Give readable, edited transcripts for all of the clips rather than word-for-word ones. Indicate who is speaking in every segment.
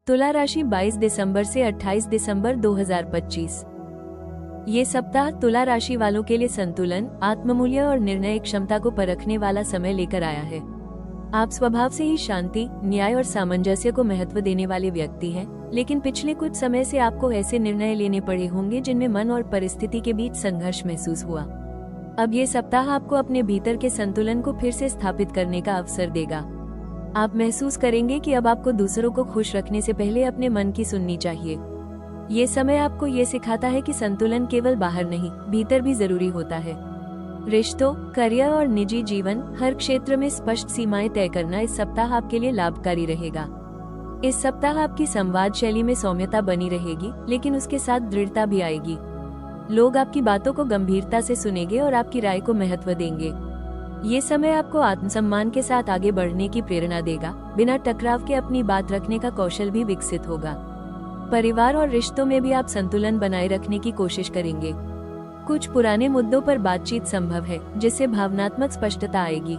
Speaker 1: तुला राशि 22 दिसंबर से 28 दिसंबर 2025। ये सप्ताह तुला राशि वालों के लिए संतुलन, आत्ममूल्य और निर्णय क्षमता को परखने वाला समय लेकर आया है। आप स्वभाव से ही शांति, न्याय और सामंजस्य को महत्व देने वाले व्यक्ति हैं, लेकिन पिछले कुछ समय से आपको ऐसे निर्णय लेने पड़े होंगे जिनमें मन और परिस्थिति के बीच संघर्ष महसूस हुआ। अब ये सप्ताह आपको अपने भीतर के संतुलन को फिर से स्थापित करने का अवसर देगा। आप महसूस करेंगे कि अब आपको दूसरों को खुश रखने से पहले अपने मन की सुननी चाहिए। ये समय आपको ये सिखाता है कि संतुलन केवल बाहर नहीं, भीतर भी जरूरी होता है। रिश्तों, करियर और निजी जीवन, हर क्षेत्र में स्पष्ट सीमाएं तय करना इस सप्ताह आपके लिए लाभकारी रहेगा। इस सप्ताह आपकी संवाद शैली में सौम्यता बनी रहेगी, लेकिन उसके साथ दृढ़ता भी आएगी। लोग आपकी बातों को गंभीरता से सुनेंगे और आपकी राय को महत्व देंगे। ये समय आपको आत्मसम्मान के साथ आगे बढ़ने की प्रेरणा देगा। बिना टकराव के अपनी बात रखने का कौशल भी विकसित होगा। परिवार और रिश्तों में भी आप संतुलन बनाए रखने की कोशिश करेंगे। कुछ पुराने मुद्दों पर बातचीत संभव है, जिससे भावनात्मक स्पष्टता आएगी।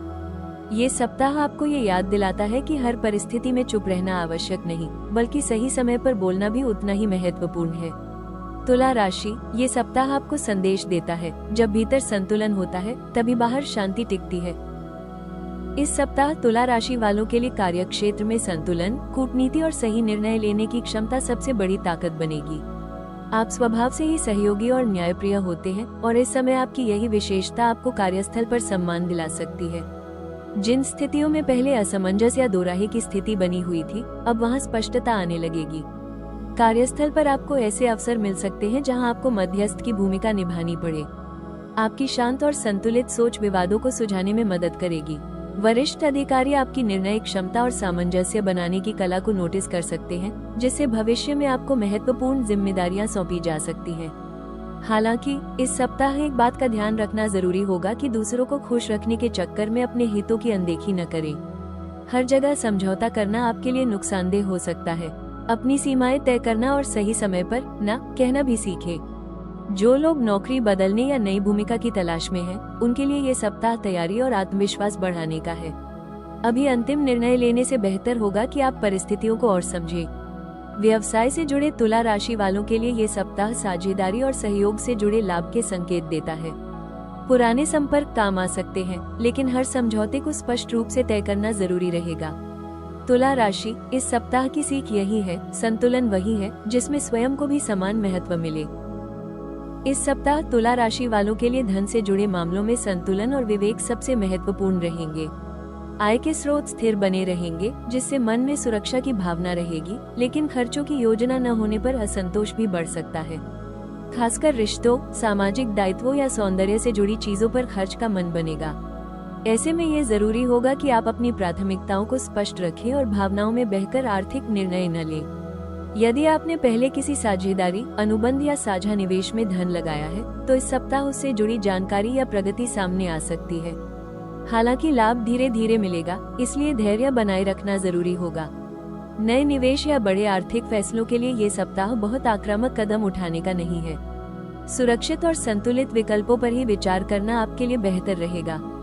Speaker 1: ये सप्ताह आपको ये याद दिलाता है कि हर परिस्थिति में चुप रहना आवश्यक नहीं, बल्कि सही समय पर बोलना भी उतना ही महत्वपूर्ण है। तुला राशि, ये सप्ताह आपको संदेश देता है, जब भीतर संतुलन होता है तभी बाहर शांति टिकती है। इस सप्ताह तुला राशि वालों के लिए कार्यक्षेत्र में संतुलन, कूटनीति और सही निर्णय लेने की क्षमता सबसे बड़ी ताकत बनेगी। आप स्वभाव से ही सहयोगी और न्यायप्रिय होते हैं और इस समय आपकी यही विशेषता आपको कार्यस्थल पर सम्मान दिला सकती है। जिन स्थितियों में पहले असमंजस या दोराहे की स्थिति बनी हुई थी, अब वहां स्पष्टता आने लगेगी। कार्यस्थल पर आपको ऐसे अवसर मिल सकते हैं जहां आपको मध्यस्थ की भूमिका निभानी पड़े। आपकी शांत और संतुलित सोच विवादों को सुलझाने में मदद करेगी। वरिष्ठ अधिकारी आपकी निर्णय क्षमता और सामंजस्य बनाने की कला को नोटिस कर सकते हैं, जिससे भविष्य में आपको महत्वपूर्ण जिम्मेदारियां सौंपी जा सकती हैं। हालांकि इस सप्ताह एक बात का ध्यान रखना जरूरी होगा कि दूसरों को खुश रखने के चक्कर में अपने हितों की अनदेखी न करें। हर जगह समझौता करना आपके लिए नुकसानदेह हो सकता है। अपनी सीमाएं तय करना और सही समय पर न कहना भी सीखें। जो लोग नौकरी बदलने या नई भूमिका की तलाश में हैं, उनके लिए ये सप्ताह तैयारी और आत्मविश्वास बढ़ाने का है। अभी अंतिम निर्णय लेने से बेहतर होगा कि आप परिस्थितियों को और समझें। व्यवसाय से जुड़े तुला राशि वालों के लिए ये सप्ताह साझेदारी और सहयोग से जुड़े लाभ के संकेत देता है। पुराने संपर्क काम आ सकते हैं, लेकिन हर समझौते को स्पष्ट रूप से तय करना जरूरी रहेगा। तुला राशि, इस सप्ताह की सीख यही है, संतुलन वही है जिसमें स्वयं को भी समान महत्व मिले। इस सप्ताह तुला राशि वालों के लिए धन से जुड़े मामलों में संतुलन और विवेक सबसे महत्वपूर्ण रहेंगे। आय के स्रोत स्थिर बने रहेंगे, जिससे मन में सुरक्षा की भावना रहेगी, लेकिन खर्चों की योजना न होने पर असंतोष भी बढ़ सकता है। खासकर रिश्तों, सामाजिक दायित्वों या सौंदर्य से जुड़ी चीजों पर खर्च का मन बनेगा। ऐसे में ये जरूरी होगा कि आप अपनी प्राथमिकताओं को स्पष्ट रखें और भावनाओं में बहकर आर्थिक निर्णय न लें। यदि आपने पहले किसी साझेदारी, अनुबंध या साझा निवेश में धन लगाया है, तो इस सप्ताह उससे जुड़ी जानकारी या प्रगति सामने आ सकती है। हालांकि लाभ धीरे धीरे मिलेगा, इसलिए धैर्य बनाए रखना जरूरी होगा। नए निवेश या बड़े आर्थिक फैसलों के लिए ये सप्ताह बहुत आक्रामक कदम उठाने का नहीं है। सुरक्षित और संतुलित विकल्पों पर ही विचार करना आपके लिए बेहतर रहेगा।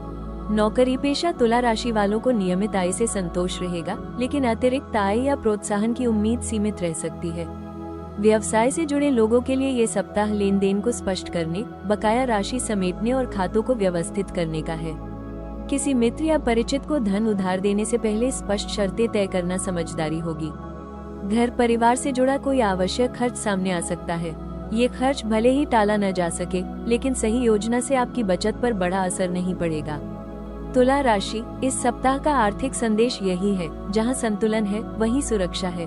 Speaker 1: नौकरी पेशा तुला राशि वालों को नियमित आय से संतोष रहेगा, लेकिन अतिरिक्त आय या प्रोत्साहन की उम्मीद सीमित रह सकती है। व्यवसाय से जुड़े लोगों के लिए ये सप्ताह लेन देन को स्पष्ट करने, बकाया राशि समेटने और खातों को व्यवस्थित करने का है। किसी मित्र या परिचित को धन उधार देने से पहले स्पष्ट शर्तें तय करना समझदारी होगी। घर परिवार से जुड़ा कोई आवश्यक खर्च सामने आ सकता है। ये खर्च भले ही टाला न जा सके, लेकिन सही योजना से आपकी बचत पर बड़ा असर नहीं पड़ेगा। तुला राशि, इस सप्ताह का आर्थिक संदेश यही है, जहां संतुलन है वहीं सुरक्षा है।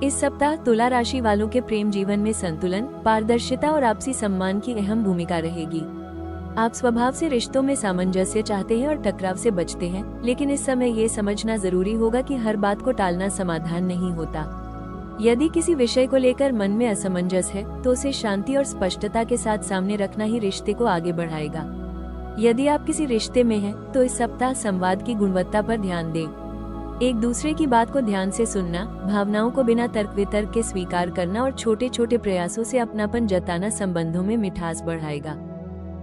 Speaker 1: इस सप्ताह तुला राशि वालों के प्रेम जीवन में संतुलन, पारदर्शिता और आपसी सम्मान की अहम भूमिका रहेगी। आप स्वभाव से रिश्तों में सामंजस्य चाहते हैं और टकराव से बचते हैं, लेकिन इस समय ये समझना जरूरी होगा कि हर बात को टालना समाधान नहीं होता। यदि किसी विषय को लेकर मन में असमंजस है, तो उसे शांति और स्पष्टता के साथ सामने रखना ही रिश्ते को आगे बढ़ाएगा। यदि आप किसी रिश्ते में हैं, तो इस सप्ताह संवाद की गुणवत्ता पर ध्यान दें। एक दूसरे की बात को ध्यान से सुनना, भावनाओं को बिना तर्क वितर्क के स्वीकार करना और छोटे छोटे प्रयासों से अपनापन जताना संबंधों में मिठास बढ़ाएगा।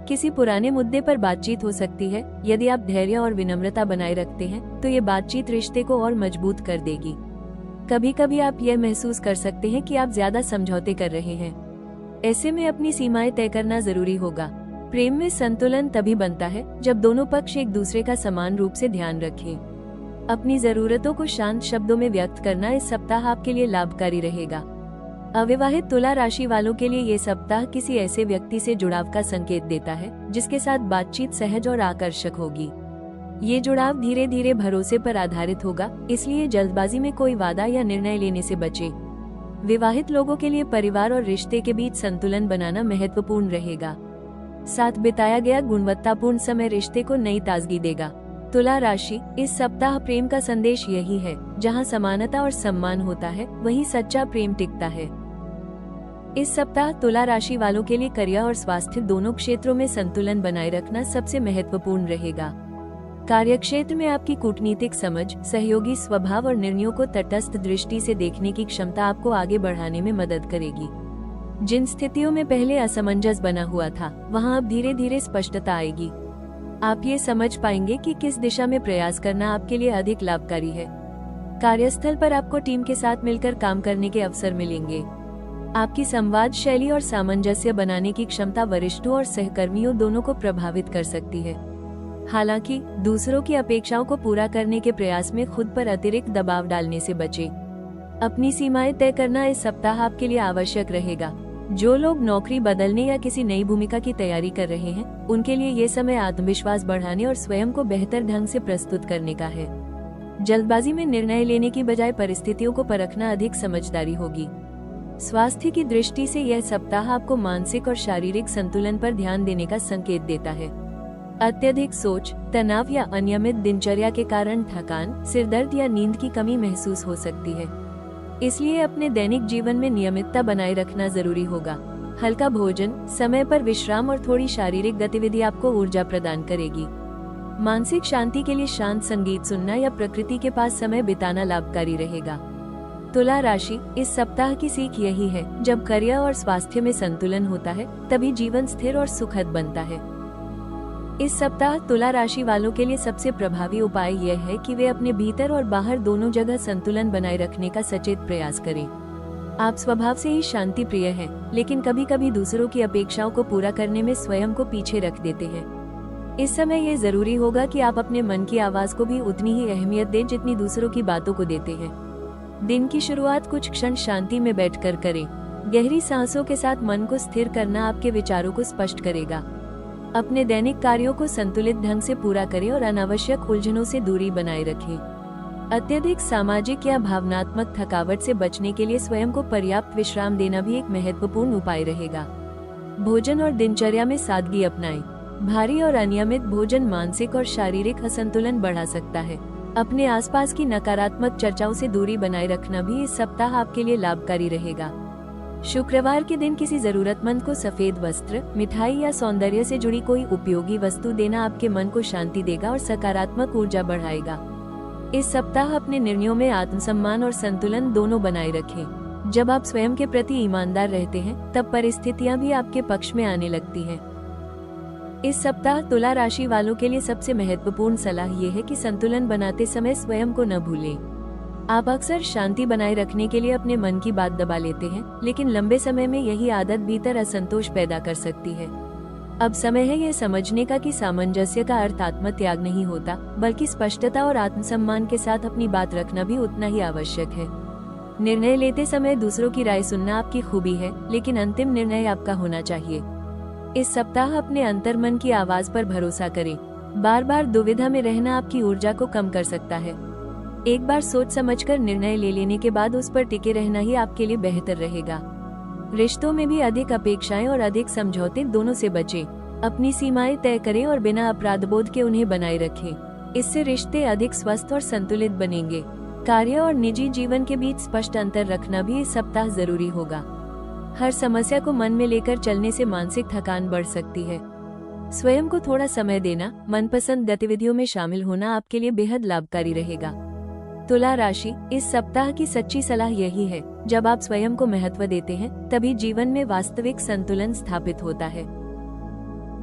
Speaker 1: किसी पुराने मुद्दे पर बातचीत हो सकती है। यदि आप धैर्य और विनम्रता बनाए रखते हैं, तो ये बातचीत रिश्ते को और मजबूत कर देगी। कभी कभी आप यह महसूस कर सकते हैं कि आप ज्यादा समझौते कर रहे हैं। ऐसे में अपनी सीमाएं तय करना जरूरी होगा। प्रेम में संतुलन तभी बनता है जब दोनों पक्ष एक दूसरे का समान रूप से ध्यान रखें। अपनी जरूरतों को शांत शब्दों में व्यक्त करना इस सप्ताह आपके लिए लाभकारी रहेगा। अविवाहित तुला राशि वालों के लिए ये सप्ताह किसी ऐसे व्यक्ति से जुड़ाव का संकेत देता है जिसके साथ बातचीत सहज और आकर्षक होगी। ये जुड़ाव धीरे धीरे भरोसे पर आधारित होगा, इसलिए जल्दबाजी में कोई वादा या निर्णय लेने से बचें। विवाहित लोगों के लिए परिवार और रिश्ते के बीच संतुलन बनाना महत्वपूर्ण रहेगा। साथ बिताया गया गुणवत्तापूर्ण समय रिश्ते को नई ताजगी देगा। तुला राशि, इस सप्ताह प्रेम का संदेश यही है, जहां समानता और सम्मान होता है वहीं सच्चा प्रेम टिकता है। इस सप्ताह तुला राशि वालों के लिए करियर और स्वास्थ्य दोनों क्षेत्रों में संतुलन बनाए रखना सबसे महत्वपूर्ण रहेगा। कार्यक्षेत्र में आपकी कूटनीतिक समझ, सहयोगी स्वभाव और निर्णयों को तटस्थ दृष्टि से देखने की क्षमता आपको आगे बढ़ाने में मदद करेगी। जिन स्थितियों में पहले असमंजस बना हुआ था, वहां अब धीरे धीरे स्पष्टता आएगी। आप ये समझ पाएंगे कि किस दिशा में प्रयास करना आपके लिए अधिक लाभकारी है। कार्यस्थल पर आपको टीम के साथ मिलकर काम करने के अवसर मिलेंगे। आपकी संवाद शैली और सामंजस्य बनाने की क्षमता वरिष्ठों और सहकर्मियों दोनों को प्रभावित कर सकती है। हालांकि दूसरों की अपेक्षाओं को पूरा करने के प्रयास में खुद पर अतिरिक्त दबाव डालने से बचें। अपनी सीमाएं तय करना इस सप्ताह आपके लिए आवश्यक रहेगा। जो लोग नौकरी बदलने या किसी नई भूमिका की तैयारी कर रहे हैं, उनके लिए ये समय आत्मविश्वास बढ़ाने और स्वयं को बेहतर ढंग से प्रस्तुत करने का है। जल्दबाजी में निर्णय लेने की बजाय परिस्थितियों को परखना अधिक समझदारी होगी। स्वास्थ्य की दृष्टि से यह सप्ताह आपको मानसिक और शारीरिक संतुलन पर ध्यान देने का संकेत देता है। अत्यधिक सोच, तनाव या अनियमित दिनचर्या के कारण थकान, सिरदर्द या नींद की कमी महसूस हो सकती है। इसलिए अपने दैनिक जीवन में नियमितता बनाए रखना जरूरी होगा। हल्का भोजन, समय पर विश्राम और थोड़ी शारीरिक गतिविधि आपको ऊर्जा प्रदान करेगी। मानसिक शांति के लिए शांत संगीत सुनना या प्रकृति के पास समय बिताना लाभकारी रहेगा। तुला राशि, इस सप्ताह की सीख यही है, जब करियर और स्वास्थ्य में संतुलन होता है तभी जीवन स्थिर और सुखद बनता है। इस सप्ताह तुला राशि वालों के लिए सबसे प्रभावी उपाय यह है कि वे अपने भीतर और बाहर दोनों जगह संतुलन बनाए रखने का सचेत प्रयास करें। आप स्वभाव से ही शांति प्रिय हैं, लेकिन कभी कभी दूसरों की अपेक्षाओं को पूरा करने में स्वयं को पीछे रख देते हैं। इस समय ये जरूरी होगा कि आप अपने मन की आवाज को भी उतनी ही अहमियत दें जितनी दूसरों की बातों को देते हैं। दिन की शुरुआत कुछ क्षण शांति में बैठकर करें। गहरी सांसों के साथ मन को स्थिर करना आपके विचारों को स्पष्ट करेगा। अपने दैनिक कार्यों को संतुलित ढंग से पूरा करें और अनावश्यक उलझनों से दूरी बनाए रखें। अत्यधिक सामाजिक या भावनात्मक थकावट से बचने के लिए स्वयं को पर्याप्त विश्राम देना भी एक महत्वपूर्ण उपाय रहेगा। भोजन और दिनचर्या में सादगी अपनाएं। भारी और अनियमित भोजन मानसिक और शारीरिक असंतुलन बढ़ा सकता है। अपने आसपास की नकारात्मक चर्चाओं से दूरी बनाए रखना भी इस सप्ताह आपके लिए लाभकारी रहेगा। शुक्रवार के दिन किसी जरूरतमंद को सफेद वस्त्र, मिठाई या सौंदर्य से जुड़ी कोई उपयोगी वस्तु देना आपके मन को शांति देगा और सकारात्मक ऊर्जा बढ़ाएगा। इस सप्ताह अपने निर्णयों में आत्मसम्मान और संतुलन दोनों बनाए रखें। जब आप स्वयं के प्रति ईमानदार रहते हैं, तब परिस्थितियां भी आपके पक्ष में आने लगती हैं। इस सप्ताह तुला राशि वालों के लिए सबसे महत्वपूर्ण सलाह ये है कि संतुलन बनाते समय स्वयं को न भूलें। आप अक्सर शांति बनाए रखने के लिए अपने मन की बात दबा लेते हैं, लेकिन लंबे समय में यही आदत भीतर असंतोष पैदा कर सकती है। अब समय है यह समझने का कि सामंजस्य का अर्थ आत्मत्याग नहीं होता, बल्कि स्पष्टता और आत्मसम्मान के साथ अपनी बात रखना भी उतना ही आवश्यक है। निर्णय लेते समय दूसरों की राय सुनना आपकी खूबी है, लेकिन अंतिम निर्णय आपका होना चाहिए। इस सप्ताह अपने अंतर्मन की आवाज पर भरोसा करें। बार बार दुविधा में रहना आपकी ऊर्जा को कम कर सकता है। एक बार सोच समझकर निर्णय ले लेने के बाद उस पर टिके रहना ही आपके लिए बेहतर रहेगा। रिश्तों में भी अधिक अपेक्षाएं और अधिक समझौते दोनों से बचें। अपनी सीमाएं तय करें और बिना अपराधबोध के उन्हें बनाए रखें। इससे रिश्ते अधिक स्वस्थ और संतुलित बनेंगे। कार्य और निजी जीवन के बीच स्पष्ट अंतर रखना भी इस सप्ताह जरूरी होगा। हर समस्या को मन में लेकर चलने से मानसिक थकान बढ़ सकती है। स्वयं को थोड़ा समय देना, मनपसंद गतिविधियों में शामिल होना आपके लिए बेहद लाभकारी रहेगा। तुला राशि, इस सप्ताह की सच्ची सलाह यही है, जब आप स्वयं को महत्व देते हैं, तभी जीवन में वास्तविक संतुलन स्थापित होता है।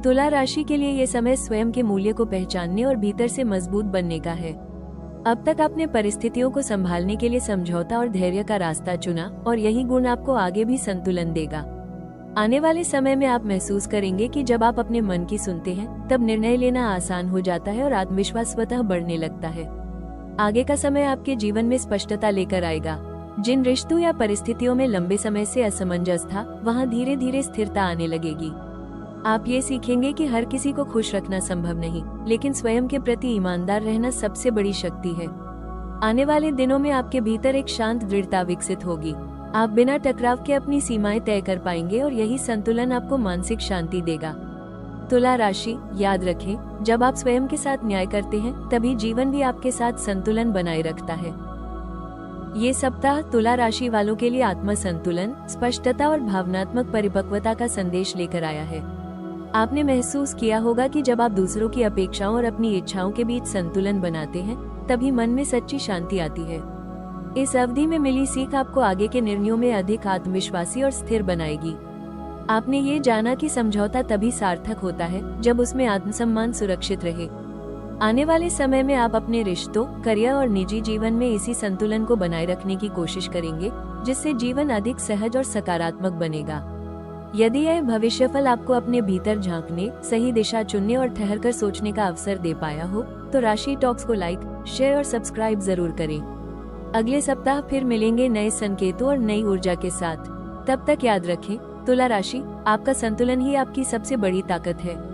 Speaker 1: तुला राशि के लिए ये समय स्वयं के मूल्य को पहचानने और भीतर से मजबूत बनने का है। अब तक आपने परिस्थितियों को संभालने के लिए समझौता और धैर्य का रास्ता चुना और यही गुण आपको आगे भी संतुलन देगा। आने वाले समय में आप महसूस करेंगे कि जब आप अपने मन की सुनते हैं तब निर्णय लेना आसान हो जाता है और आत्मविश्वास स्वतः बढ़ने लगता है। आगे का समय आपके जीवन में स्पष्टता लेकर आएगा। जिन रिश्तों या परिस्थितियों में लंबे समय से असमंजस था, वहां धीरे धीरे स्थिरता आने लगेगी। आप ये सीखेंगे कि हर किसी को खुश रखना संभव नहीं, लेकिन स्वयं के प्रति ईमानदार रहना सबसे बड़ी शक्ति है। आने वाले दिनों में आपके भीतर एक शांत दृढ़ता विकसित होगी। आप बिना टकराव के अपनी सीमाएं तय कर पाएंगे और यही संतुलन आपको मानसिक शांति देगा। तुला राशि, याद रखें, जब आप स्वयं के साथ न्याय करते हैं तभी जीवन भी आपके साथ संतुलन बनाए रखता है। ये सप्ताह तुला राशि वालों के लिए आत्म संतुलन, स्पष्टता और भावनात्मक परिपक्वता का संदेश लेकर आया है। आपने महसूस किया होगा कि जब आप दूसरों की अपेक्षाओं और अपनी इच्छाओं के बीच संतुलन बनाते हैं तभी मन में सच्ची शांति आती है। इस अवधि में मिली सीख आपको आगे के निर्णयों में अधिक आत्मविश्वासी और स्थिर बनाएगी। आपने ये जाना कि समझौता तभी सार्थक होता है जब उसमें आत्मसम्मान सुरक्षित रहे। आने वाले समय में आप अपने रिश्तों, करियर और निजी जीवन में इसी संतुलन को बनाए रखने की कोशिश करेंगे, जिससे जीवन अधिक सहज और सकारात्मक बनेगा। यदि यह भविष्यफल आपको अपने भीतर झांकने, सही दिशा चुनने और ठहरकर सोचने का अवसर दे पाया हो, तो राशि टॉक्स को लाइक, शेयर और सब्सक्राइब जरूर करें। अगले सप्ताह फिर मिलेंगे नए संकेतों और नई ऊर्जा के साथ। तब तक याद रखें, तुला राशि, आपका संतुलन ही आपकी सबसे बड़ी ताकत है।